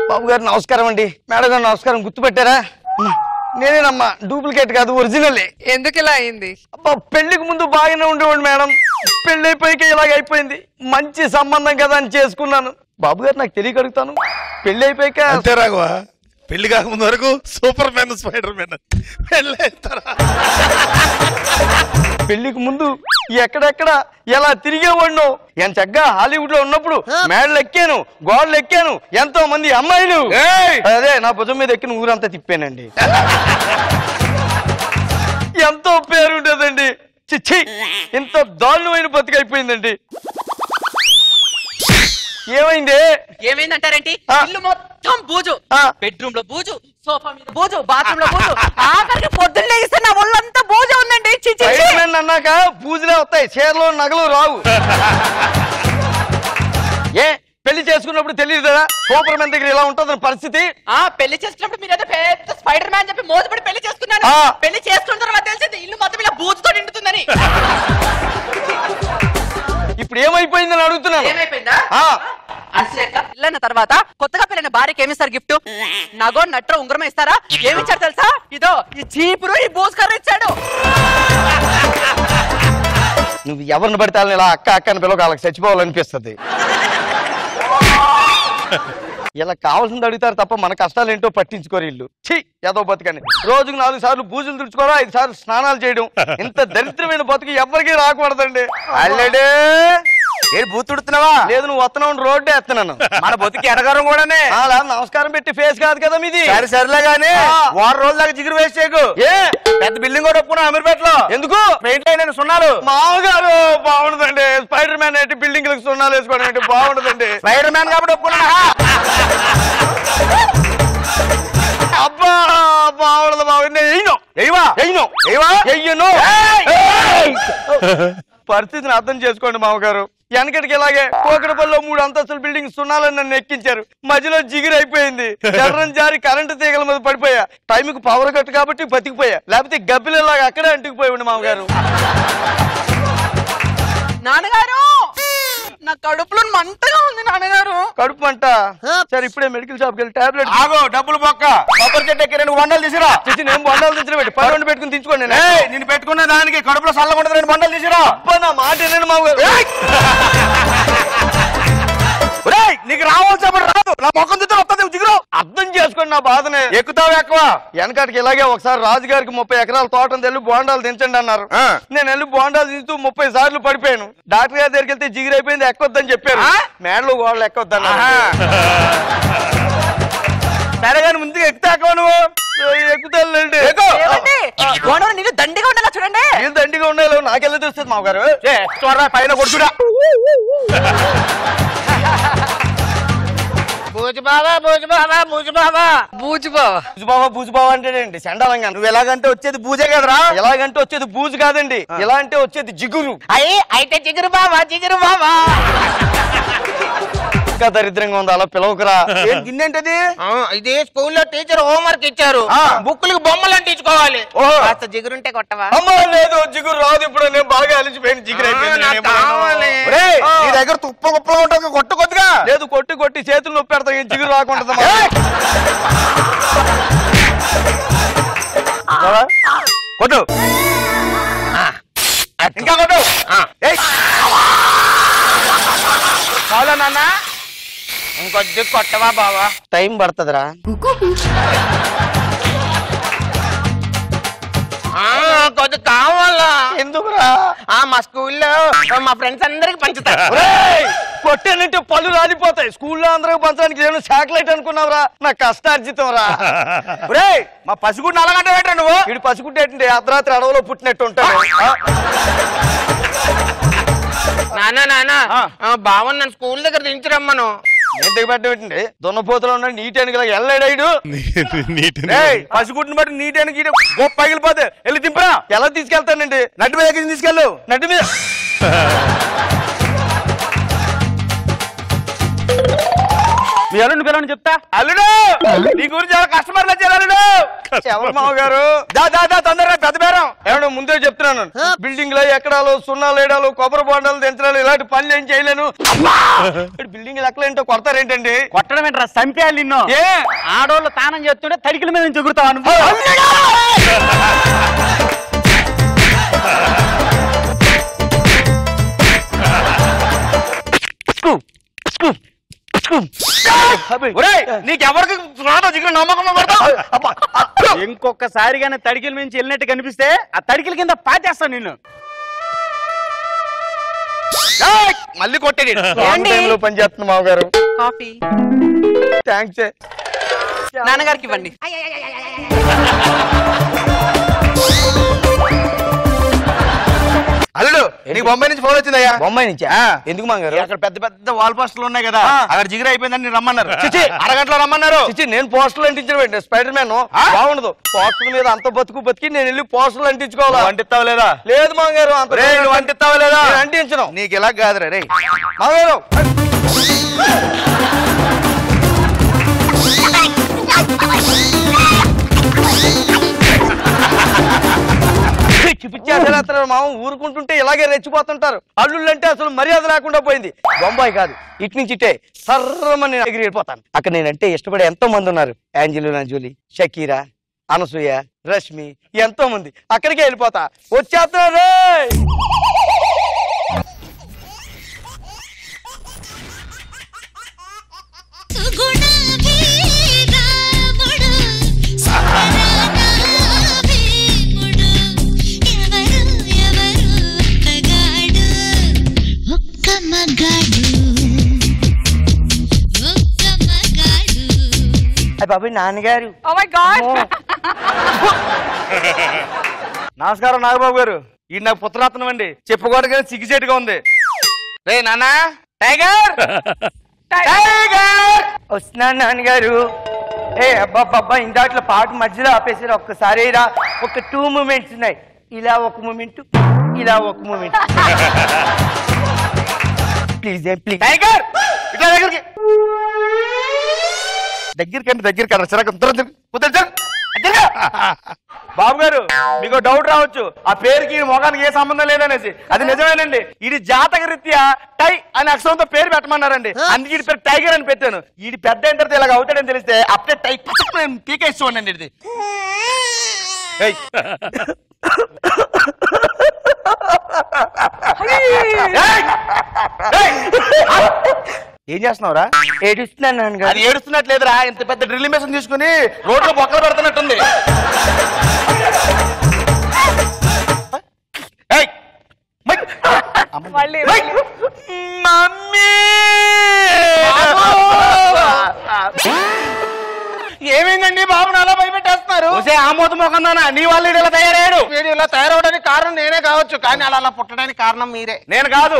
బాబు గారు నమస్కారం అండి. మేడం గారు నమస్కారం. గుర్తుపెట్టారా? నేనేనమ్మా, డూప్లికేట్ కాదు, ఒరిజినల్. ఎందుకు ఇలా అయింది? అబ్బా పెళ్లికి ముందు బాగానే ఉండేవాడు మేడం, పెళ్లి అయిపోయాక ఇలాగ అయిపోయింది. మంచి సంబంధం కదా అని చేసుకున్నాను. బాబు గారు నాకు తెలియక అడుగుతాను, పెళ్లి అయిపోయాక అంతే రాఘవ, పెళ్లి కాకముందు వరకు సూపర్ మ్యాన్ స్పైడర్ మ్యాన్, పెళ్లికి ముందు ఎక్కడెక్కడ ఎలా తిరిగేవాడినో. ఎంత చక్కగా హాలీవుడ్ లో ఉన్నప్పుడు మేడలు ఎక్కాను, గోడలు ఎక్కాను, ఎంతో మంది అమ్మాయిలు అదే నా భుజం మీద ఎక్కిన ఊరంతా తిప్పానండి. ఎంతో పేరుండేదండి. చిచ్చి, ఇంత దారుణమైన బతికైపోయిందండి. ఏమైంది? ఏమైందంటారేంటి? ఇల్లు మొత్తం బూజు, బెడ్రూమ్ లో బూజు, సోఫా మీద బూజు, బాత్రూమ్ లో బూజు, ఆఖరికి పొద్దున్న లేగిస్తే నా ఒళ్ళంతా బూజు ఉందండి. అన్నాక బూజులే వస్తాయి, చీరలు నగలు రావు. ఏ పెళ్లి చేసుకున్నప్పుడు తెలియదు కదా సూపర్ మ్యాన్ దగ్గర ఇలా ఉంటుందని పరిస్థితి? పెళ్లి చేసుకున్నప్పుడు మీరు పెద్ద స్పైడర్ మ్యాన్ చెప్పి మోసపడి పెళ్లి చేసుకున్నాను. పెళ్లి చేసుకున్న తర్వాత తెలిసింది ఇల్లు మొత్తం ఇలా బూజుతో నిండుతుందని. ఇప్పుడు ఏమైపోయిందని అడుగుతున్నాను. పిల్లైన తర్వాత కొత్తగా పెళ్ళైన భార్యకి ఏమిస్తారు గిఫ్ట్? నగో నట్ర ఉంగరం ఇస్తారా? ఏమిచ్చారు తెలుసా? ఇదో ఈ చీపురు, ఈ బూస్కర్ ఇచ్చాడు. నువ్వు ఎవరిని పడితే ఇలా అక్క అక్క అని పిల్లలు వాళ్ళకి చచ్చిపోవాలనిపిస్తుంది. ఇలా కావాల్సింది అడుగుతారు తప్ప మన కష్టాలు ఏంటో పట్టించుకోరు ఇల్లు. ఛీ ఏదో బతుకని రోజుకు 4 సార్లు బూజులు తుడుచుకోవడం, 5 సార్లు స్నానాలు చేయడం. ఇంత దరిద్రమైన బతుకు ఎవరికి రాకూడదండి. ఆల్రెడీ బూతుడుతున్నావా? లేదు, నువ్వు వస్తున్నావు, రోడ్డు ఎత్తున్నాను. మన బతుకి ఎడగారం కూడానే. నమస్కారం పెట్టి ఫేస్ కాదు కదా మీది. సరిలే గానీ 6 రోజుల దాకా జిగురు వేస్ట్ చేయకు. ఏ పెద్ద బిల్డింగ్ కూడా ఒప్పుకున్నా అమీర్పేటలో. ఎందుకు? పెయింట్ అయిన సున్నాలు. మామగారు బాగుండదండి. స్పైడర్ మ్యాన్ ఏంటి బిల్డింగ్ లకు సున్నాలు వేసుకోవడం ఏంటి? బాగుండదండి. స్పైడర్ మ్యాన్ కాబట్టి ఒప్పుకున్నా. అబ్బా బాగుండదు. బాగుంది. పరిస్థితిని అర్థం చేసుకోండి మామగారు. వెనకటికి ఇలాగే కోకడపల్లిలో 3 అంతస్తుల బిల్డింగ్ సున్నాలని నన్ను ఎక్కించారు. మధ్యలో జిగిరి అయిపోయింది. జర్రం జారి కరెంటు తీగల మీద పడిపోయా. టైంకి పవర్ కట్ కాబట్టి బతికిపోయా, లేకపోతే గబ్బిలలాగా అక్కడే అంటుకుపోయి మామగారు. నాన్నగారు నా కడుపులో మంటగా ఉంది. నాన్నగారు కడుపు మంట? సరే ఇప్పుడే మెడికల్ షాప్కి వెళ్ళి టాబ్లెట్. ఆగో, డబ్బులు బొక్క. కొబ్బరి చెట్టు ఎక్కి 2 బండలు తీసిరా. నేను బండలు తీసిన పెట్టి 12 పెట్టుకుని తెచ్చుకోండి. నేను పెట్టుకున్న దానికి కడుపులో చల్లకుండా 2 బండలు తీసిరా. నా మాట ఏంటండి మామగారు? నీకు రావాల్సినప్పుడు రాదు. నా మొక్కం చూస్తే వస్తుంది జిగురు. అర్థం చేసుకోండి నా బాధనే. ఎక్కుతావు ఎక్కువ. వెనకటికి ఇలాగే ఒకసారి రాజుగారికి 30 ఎకరాల తోటం తెల్లి బోండాలు దించండి అన్నారు. నేను వెళ్ళి బోండాలు దించుతూ 30 సార్లు పడిపోయాను. డాక్టర్ గారి దగ్గరికి వెళ్తే జిగురు అయిపోయింది, ఎక్కొద్దని చెప్పారు. మేడలు గోడలు ఎక్కొద్దన్నారు. సరే కానీ ముందుగా ఎక్కుతా నువ్వు ఎక్కుతానండి. నీళ్ళు దండిగా ఉండాలి చూడండి. నీళ్ళు దండిగా ఉండాలి. నాకెళ్ళి తెలుస్తుంది మామగారు. పైన కొడుచుడా. బూజుబావా అంటేనండి చండాలంగా. నువ్వు ఎలాగంటే వచ్చేది బూజే కదరా. ఎలాగంటే వచ్చేది బూజు కాదండి, ఎలా అంటే వచ్చేది జిగురు. అయితే జిగురు బావా, జిగురు బావా. ఇంకా దరిద్రంగా ఉంది, అలా పిలవకురా. గిన్నెంటది? ఇది స్కూల్లో టీచర్ హోంవర్క్ ఇచ్చారు. బుక్కులకు బొమ్మలు అంటించుకోవాలి. జిగురుంటే కొట్టవా? అమ్మా లేదు, జిగురు రాదు. ఇప్పుడు నేను బాగా అలిసిపోయిన జిగురు అయిపోయింది. నీ దగ్గర తుప్ప కుప్పలు ఉంటుంది, కొట్టు కొద్దిగా. లేదు, కొట్టి కొట్టి చేతులు నొప్పి పెడతా, జిగురు రాకుండా. కొట్టు, ఇంకా కొట్టు. చాలా నాన్న, ఇంకొద్ది కొట్టవా బావా? టైం పడుతుందిరా. కొద్ది కావాలా? ఎందుకురా? మా స్కూల్లో మా ఫ్రెండ్స్ అందరికి పంచుతారు. కొట్టానంటే పళ్ళు రాలిపోతాయి. స్కూల్లో అందరికి పంచడానికి నేను శాటిలైట్ అనుకున్నావురా. నా కష్టార్జితం రా. మా పసిగుడ్డు అలాగంటే పెట్టా నువ్వు. వీడు పసిగుడ్డు ఏంటంటే అర్ధరాత్రి అడవులో పుట్టినట్టు ఉంటాడు. నాన్న బావన్ నన్ను స్కూల్ దగ్గర దించరమ్మను. నేను దిగబెట్టండి. దున్నపోతలో ఉన్నాడు నీటానికి వెళ్ళాడు. పసిగుడ్డుని బట్టి నీటానికి గొప్ప పగిలిపోతే వెళ్ళి దింపరా. ఎలా తీసుకెళ్తానండి? నడ్డి మీద తీసుకెళ్ళు. నడ్డి మీద మీ అల్లుడిని పిల్లలని చెప్తా. అల్లుడు నీ గురించి చాలా కస్టమర్లు వచ్చారు. అల్లుడు ఎవరు మామగారు? దా దా దా తొందరగా పెద్ద బేరం. ఏమన్నా ముందే చెప్తున్నాను, బిల్డింగ్ లో ఎక్కడాలు, సున్నాలు వేయడాలు, కొబ్బరి బొండాలు దించడాలు ఇలాంటి పనులు ఏం చేయలేను. బిల్డింగ్ ఎక్కలేంటో కొడతారేంటండి? కొట్టడం ఏంట్రా, సంపేయాలి నిన్ను. ఏ ఆడోళ్ళు తానం చేస్తుంటే తడికిల మీద నుంచి ఎగురుతావు. నీకెవరికి నమ్మకం ఇంకొకసారిగానే తడికిల నుంచి వెళ్ళినట్టు కనిపిస్తే ఆ తడికిల కింద పాతేస్తాను నిన్ను. మళ్ళీ కొట్టేది. పని చేస్తున్నా మామగారు. Coffee thanks. నాన్నగారికి ఇవ్వండి. అల్లుడు నీకు బొంబాయి నుంచి ఫోన్ వచ్చిందయ్యా. బొంబాయి నుంచా? ఎందుకు మామగారు? అక్కడ పెద్ద పెద్ద వాల్ పోస్టర్లు ఉన్నాయి కదా, అక్కడ జిగురు అయిపోయిందని రమ్మన్నారు. చిచి, అరగంటలో రమ్మన్నారు. చిచి, నేను పోస్టర్లు అంటించడం స్పైడర్ మ్యాన్ బాగుండదు. పోస్టర్ మీద అంత బతికి నేను వెళ్ళి పోస్టర్లు అంటించుకోవాలా? అంటిస్తావు లేదా? లేదు మామగారు, అంత నువ్వు అంటిస్తావు లేదా? అంటించను. నీకు ఇలా కాదురా రే మామగారు. చూపించేస్తారు మామ, ఊరుకుంటుంటే ఇలాగే రెచ్చిపోతుంటారు. అల్లుళ్ళు అంటే అసలు మర్యాద లేకుండా పోయింది. బొంబాయి కాదు, ఇటు నుంచి ఇటే సర్రమని ఎగిరి వెళ్ళిపోతాను. అక్కడ నేనంటే ఇష్టపడే ఎంతో మంది ఉన్నారు. యాంజెలినా జోలీ, షకీరా, అనసూయ, రష్మి, ఎంతో మంది. అక్కడికే వెళ్ళిపోతా. వచ్చేస్తున్నారు. బాబు నాన్నగారు. నమస్కారం నాగబాబు గారు. ఈ నాకు పుత్రరత్నం అండి. చెప్పుకోవడానికి సిగ్గుచేటుగా ఉంది. రే నాన్న టైగర్ టైగర్ వస్తున్నాను నాన్నగారు. ఏ అబ్బాబ్బా, ఇందాట్లో పాట మధ్యలో ఆపేసారు. ఒక్కసారి రా. ఒక 2 మూమెంట్స్ ఉన్నాయి. ఇలా ఒక మూమెంట్, ఇలా ఒక మూమెంట్. Please please. టైగర్ ఇట్లా దగ్గరికి దగ్గరికి బాబు గారు, మీకు డౌట్ రావచ్చు, ఆ పేరుకి మొగానికి ఏ సంబంధం లేదనేసి. అది నిజమేనండి. ఇది జాతక రీత్యా టై అనే అక్షరంతో పేరు పెట్టమన్నారండి. అందుకే ఇది పేరు టైగర్ అని పెట్టాను. ఇది పెద్ద అయిన తర్వాత ఇలాగ అవుతాడని తెలిస్తే అప్పుడే టై పీకేసి చూడండి. ఇది ఏం చేస్తున్నావురా? ఏడుస్తున్నాను నాన్నగారు. అది ఏడుస్తున్నట్లేదురా, ఇంత పెద్ద డ్రిల్ మెషిన్ తీసుకుని రోడ్లో బొక్కలు పెడుతున్నట్టుంది. ఏమైందండి బాబు అలా భయపెట్టేస్తున్నారు? ఆమోద మొఖందానా, నీ వాళ్ళు ఇలా తయారయ్యాడు. వీడు ఇలా తయారవడానికి కారణం నేనే కావచ్చు, కానీ అలా పుట్టడానికి కారణం మీరే, నేను కాదు.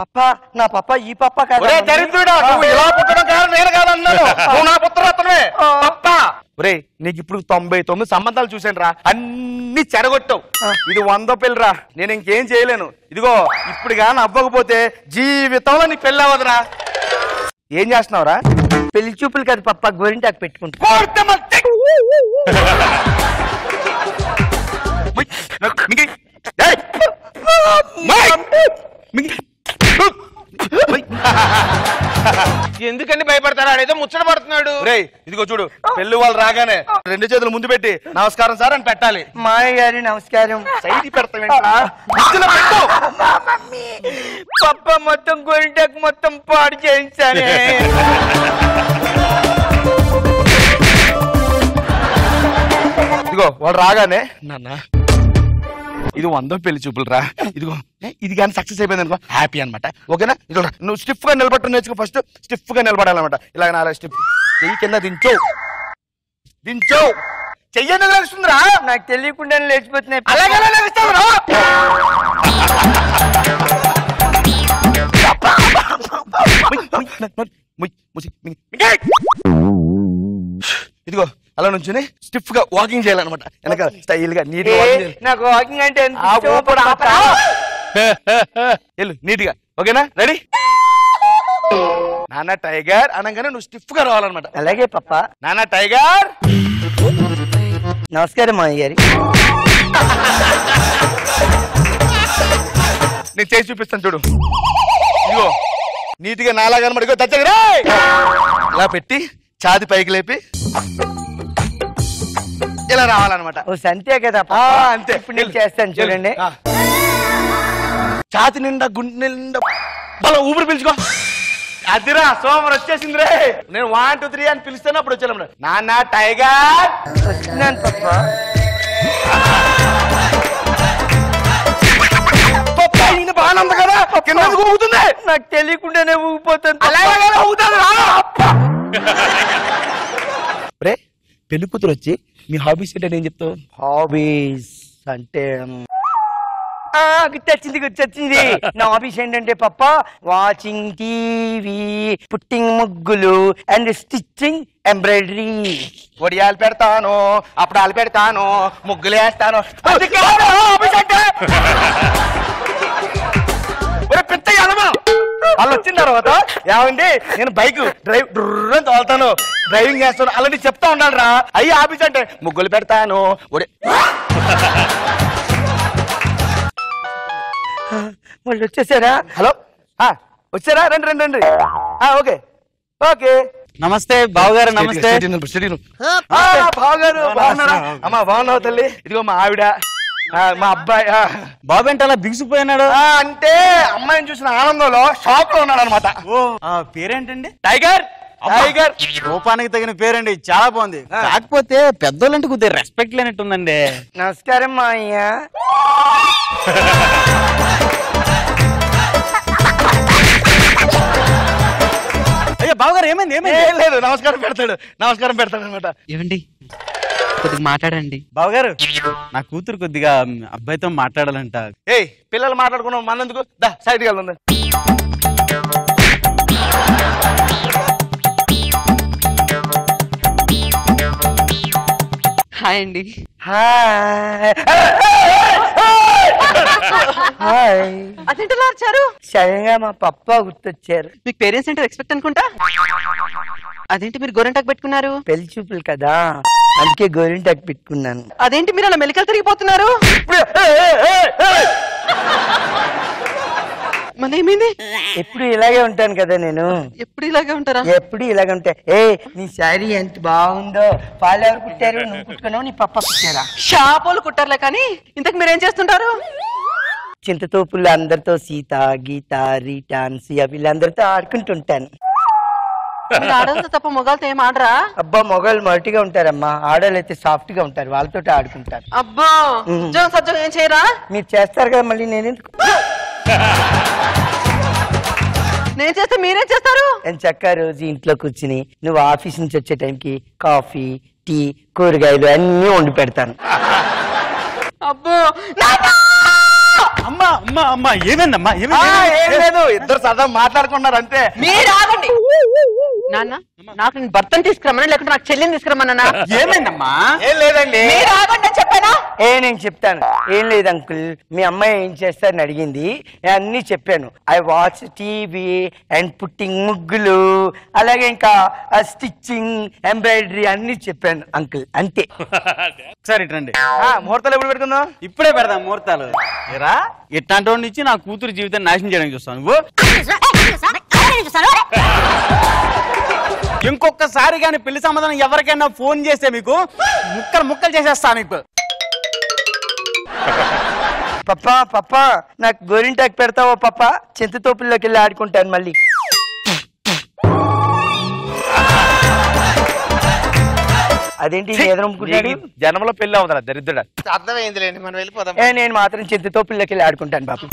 పప్ప, నా పప్ప ఈ పప్ప కాదు. దరిద్రుడా, నువ్వు ఇలా పుట్టడం కారణం నేను కాదన్నాను. నువ్వు నా పుత్రరత్నమే పప్ప. ఒరే, నీకు ఇప్పుడు 99 సంబంధాలు చూసాను రా, అన్ని చెడగొట్టావు. ఇది 100వ పెళ్ళిరా. నేను ఇంకేం చేయలేను. ఇదిగో ఇప్పుడు కానీ అవ్వకపోతే జీవితంలో నీకు పెళ్ళి అవ్వదురా. ఏం చేస్తున్నావురా? పెళ్లి చూపులు కాదు పప్ప, గోరింటాకు పెట్టుకుంటా. ఎందుకండి భయపడతారా? ఏదో ముచ్చట పడుతున్నాడు. రేయ్ ఇదిగో చూడు, పెళ్లి వాళ్ళు రాగానే 2 చేతులు ముందు పెట్టి నమస్కారం సార్ అని పెట్టాలి. మాయ గారి నమస్కారం. సైడ్ పెడతాం. పప్ప మొత్తం గోరింటాకు మొత్తం పాడు చేయించానే. ఇదిగో వాళ్ళు రాగానే, నాన్న ఇది 100వ పెళ్లి చూపులు రా, ఇదిగో ఇది కానీ సక్సెస్ అయిపోయింది అనుకో హ్యాపీ అనమాట. ఓకేనా? ఇది నువ్వు స్టిఫ్ గా నిలబట్టు నేర్చుకో. ఫస్ట్ స్టిఫ్ గా నిలబడాలన్నమాట. ఇలాగ నాలుగు స్టిఫ్ చెయ్యి కింద దించో చెయ్యని తెలుస్తుందిరా. నాకు తెలియకుండా లేచిపోతున్నాయి. అలాగే ఇదిగో అలా నుంచుని స్టిఫ్ గా వాకింగ్ చేయాలన్నమాట. వెనక స్టైల్ గా నీట్ గా. నాకు వాకింగ్ అంటే నీట్ గా. ఓకేనా? రెడీ? నాన్న టైగర్ అనగానే నువ్వు స్టిఫ్ గా రావాలన్నమాట. అలాగే పప్ప. నాన్న టైగర్. నమస్కారం మామయ్య గారు. నేను చేసి చూపిస్తాను చూడు. ఇదిగో నీట్గా నాలాగా అనమాట. దగ్గర ఇలా పెట్టి ఛాతి పైకి లేపి ఇలా రావాలన్నమాట. ఓ సంతే కదా. అంతే. ఇప్పుడు నేను చేస్తాను చూడండి. ఛాతి నిండా గుండె నిండా బలం ఊపిరి పిలుచుకో. అదిరా సోమవారం వచ్చేసింది రే. నేను 1 2 3 అని పిలుస్తాను అప్పుడు వచ్చేలా. నాన్న టైగర్ వస్తున్నాను పప్ప. బాగా ఉంది కదా, కింద ఊగుతుంది. నాకు తెలియకుండానే ఊగిపోతుంది. రే పెళ్లి కూతురు వచ్చి మీ హాబీస్ ఏంటని ఏం చెప్తావు? హాబీస్ అంటే గుర్తొచ్చింది. నా హాబీస్ ఏంటంటే పప్ప వాచింగ్ టీవీ, పుట్టింగ్ ముగ్గులు అండ్ స్టిచ్చింగ్, ఎంబ్రాయిడరీ. వడియాలు పెడతాను, అప్పుడాలు పెడతాను, ముగ్గులు వేస్తాను. వాళ్ళు వచ్చిన తర్వాత ఏమండి నేను బైక్ డ్రైవ్ తోలుతాను, డ్రైవింగ్ చేస్తాను అలాంటి చెప్తా ఉండాలి రా. అయ్యి ఆఫీస్ అంటే ముగ్గులు పెడతాను. వాళ్ళు వచ్చేసారా? హలో వచ్చారా? రండి రండి రండి. Okay okay. నమస్తే బావగారు. నమస్తే బావగారు. బాగున్నారా? అమ్మా బాగున్నావు తల్లి. ఇదిగో మా ఆవిడ, మా అబ్బాయి. బాబు అంటే అలా బిగుసిపోయినాడు. అంటే అమ్మాయిని చూసిన ఆనందంలో షాక్ లో ఉన్నాడు అనమాట. పేరేంటండి? టైగర్. టైగర్ రూపానికి తగిన పేరండి, చాలా బాగుంది. కాకపోతే పెద్దోళ్ళంటే కొద్దిగా రెస్పెక్ట్ లేనట్టుందండి. నమస్కారం మాయ్య. అయ్యో బావగారు ఏమైంది? ఏం లేదు, నమస్కారం పెడతాడు. నమస్కారం పెడతాడు అనమాట. ఏమండి కొద్దిగా మాట్లాడండి. బావగారు నా కూతురు కొద్దిగా అబ్బాయితో మాట్లాడాలంట. ఏయ్ పిల్లలు మాట్లాడుకున్నాం మనందుకు దా సైడ్కి వెళ్దాం. హాయ్ అండి. హాయ్. హాయ్. అదేంటలా వచ్చారు? సడన్గా మా పప్ప గుర్తొచ్చారు. మీకు పేరెంట్స్ అంటే రెస్పెక్ట్ అనుకుంటా. అదేంటి మీరు గోరెంటాకు పెట్టుకున్నారు? పెళ్లి చూపులు కదా, అందుకే గోరింటాకు పెట్టుకున్నాను. అదేంటి మీరు అలా మెలికలు తిరిగిపోతున్నారు? మన ఏమైంది? ఎప్పుడు ఇలాగే ఉంటాను కదా నేను. ఎప్పుడు ఇలాగే ఉంటారా? ఎప్పుడు ఇలాగే ఉంటా. నీ శారీ ఎంత బాగుందో. పాలు ఎవరు కుట్టారు? నువ్వు కుట్టుకున్నావు, నీ పప్ప కుట్టారా? షాపోలు కుట్టారులే కానీ ఇంతకు మీరేం చేస్తుంటారు? చింతతోపుల్లో అందరితో సీత, గీత, రీటా, అన్సియా వీళ్ళందరితో ఆడుకుంటుంటాను. మీరు ఆడలతో తప్ప మొగాలతో ఏం ఆడరా? అబ్బా మొగాళ్ళు మొరటిగా ఉంటారమ్మా, ఆడవాళ్ళు అయితే సాఫ్ట్ గా ఉంటారు, వాళ్ళతో ఆడుకుంటారు. అబ్బా ఉద్యోగం సజ్జం ఏం చేయరా? మీరు చేస్తారు కదా, మళ్ళీ నేను చేస్తే మీరేం చేస్తారు? నేను చక్కగా రోజు ఇంట్లో కూర్చుని నువ్వు ఆఫీస్ నుంచి వచ్చే టైంకి కాఫీ, టీ, కూరగాయలు అన్నీ వండి పెడతాను. అబ్బో అమ్మా అమ్మా అమ్మా ఏమైందమ్మా? ఏం లేదు, ఇద్దరు సరదా మాట్లాడుకున్నారు అంతే. మీరు ఆగండి. నాన్న నాకు నేను భర్తను తీసుకురమ్మన్నా లేకుంటే నాకు చెల్లిని తీసుకురమ్మన్నా? ఏమైందమ్మా? ఏం లేదండి. మీరు ఆగండి అని చెప్పానా? నేను చెప్తాను. ఏం లేదు అంకుల్, మీ అమ్మాయి ఏం చేస్తారని అడిగింది, నేను అన్ని చెప్పాను. I watch TV and putting ముగ్గులు, అలాగే ఇంకా స్టిచ్చింగ్, ఎంబ్రాయిడరీ అన్ని చెప్పాను అంకుల్, అంతే. సరే రండి. ముహూర్తాలు ఎప్పుడు పెట్టుకుందాం? ఇప్పుడే పెడదాం ముహూర్తాలు. ఏరా ఇట్లాంటి వాడి నుంచి నా కూతురు జీవితాన్ని నాశనం చేయడానికి చూస్తాను. నువ్వు ఇంకొకసారి కానీ పెళ్లి సంబంధం ఎవరికైనా ఫోన్ చేస్తే మీకు ముక్కలు ముక్కలు చేసేస్తాను. ఇప్పుడు పప్పా పప్పా నాకు గోరింటాకు పెడతావో పప్పా? చింతతోపుల్లోకి వెళ్ళి ఆడుకుంటాను మళ్ళీ. అదేంటి ఎదురమ్ముకుంటాడు? జన్మలో పెళ్లి అవుతారా దరిద్రుడా? అర్థమైందిలేండి, మనం వెళ్ళిపోదాం. నేను మాత్రం చింతతోపుల్లోకి వెళ్ళి ఆడుకుంటాను బాబు.